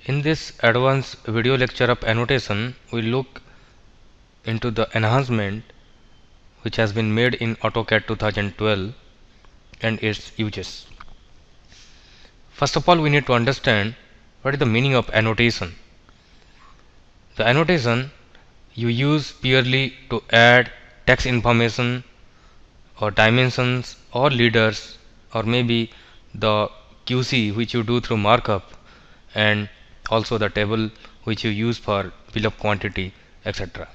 In this advanced video lecture of annotation, we look into the enhancement which has been made in AutoCAD 2012 and its uses. First of all, we need to understand what is the meaning of annotation. The annotation you use purely to add text information or dimensions or leaders, or maybe the QC which you do through markup, and also the table which you use for bill of quantity, etc.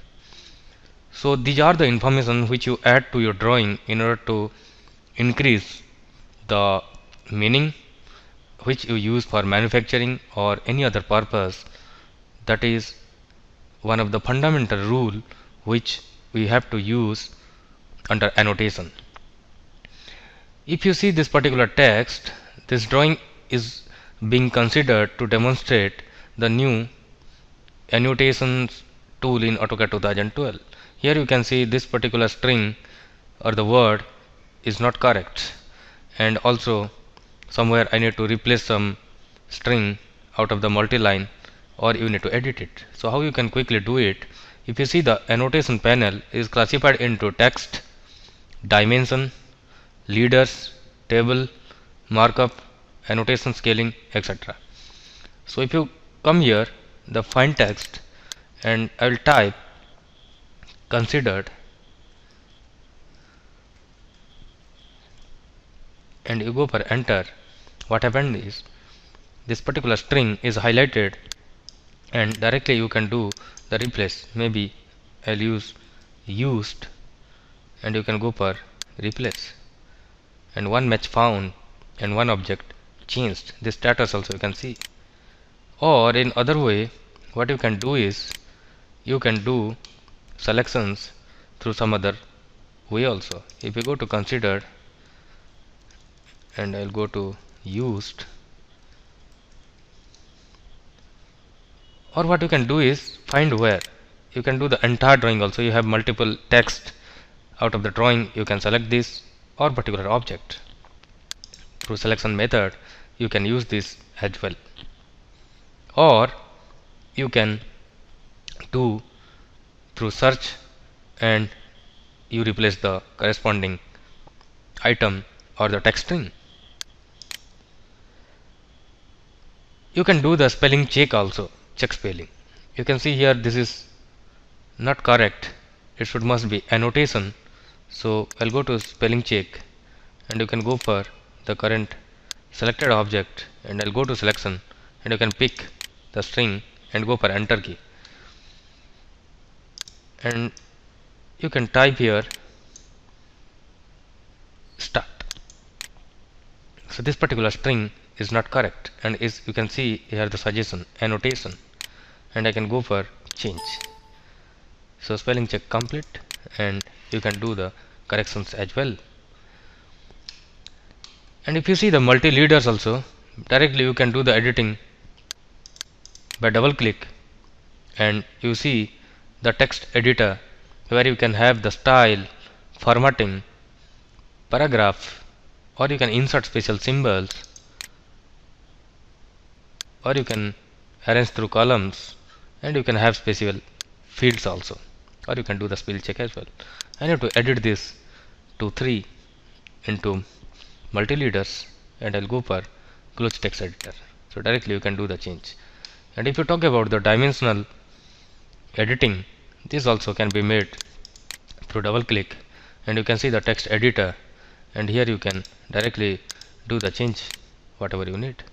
So these are the information which you add to your drawing in order to increase the meaning, which you use for manufacturing or any other purpose. That is one of the fundamental rule which we have to use under annotation. If you see this particular text, this drawing is being considered to demonstrate the new annotations tool in AutoCAD 2012. Here you can see this particular string or the word is not correct, and also somewhere I need to replace some string out of the multi-line, or you need to edit it. So how you can quickly do it? If you see, the annotation panel is classified into text, dimension, leaders, table, markup, annotation, scaling, etc. So if you come here, the find text, and I will type considered, and you go for enter, what happened is this particular string is highlighted, and directly you can do the replace. Maybe I'll use used, and you can go for replace, and one match found and one object changed. This status also you can see. Or in other way, what you can do is you can do selections through some other way also. If you go to considered, and I'll go to used, or what you can do is find where. You can do the entire drawing also. You have multiple text out of the drawing, you can select this or particular object. Through selection method you can use this as well, or you can do through search and you replace the corresponding item or the text string. You can do the spelling check also, check spelling. You can see here this is not correct, it should must be annotation. So I'll go to spelling check, and you can go for the current selected object, and I'll go to selection, and you can pick the string and go for enter key, and you can type here start. So this particular string is not correct, and is, you can see here the suggestion annotation, and I can go for change. So spelling check complete, and you can do the corrections as well. And if you see the multi-leaders also, directly you can do the editing by double click, and you see the text editor where you can have the style, formatting, paragraph, or you can insert special symbols, or you can arrange through columns, and you can have special fields also, or you can do the spell check as well. I need to edit this to 3 into multi-leaders, and I'll go for close text editor. So directly you can do the change. And if you talk about the dimensional editing, this also can be made through double click, and you can see the text editor, and here you can directly do the change whatever you need.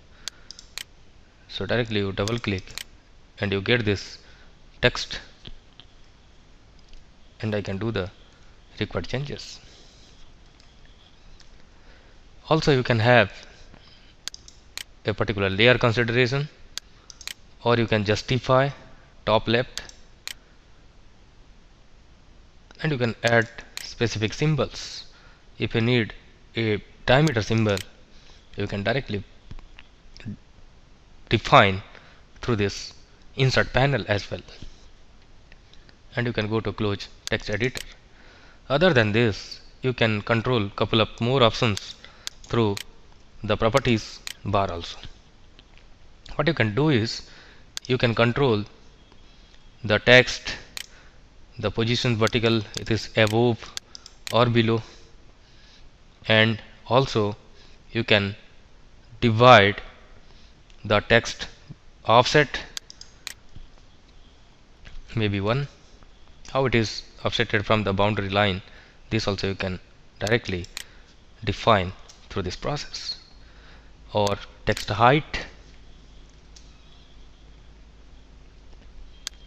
So directly you double click and you get this text, and I can do the required changes. Also you can have a particular layer consideration, or you can justify top left, and you can add specific symbols. If you need a diameter symbol, you can directly define through this insert panel as well, and you can go to close text editor. Other than this, you can control couple of more options through the properties bar also. What you can do is you can control the text, the position vertical, it is above or below, and also you can divide the text offset, maybe 1, how it is offsetted from the boundary line. This also you can directly define through this process, or text height,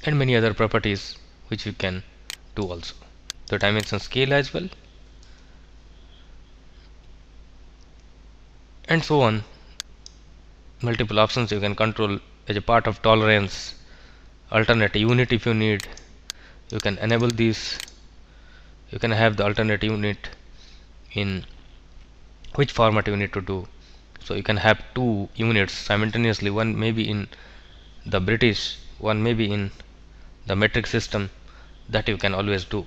and many other properties which you can do also. The dimension scale as well, and so on. Multiple options you can control as a part of tolerance, alternate unit if you need. You can enable these. You can have the alternate unit in which format you need to do. So you can have 2 units simultaneously, one maybe in the British, one maybe in the metric system, that you can always do.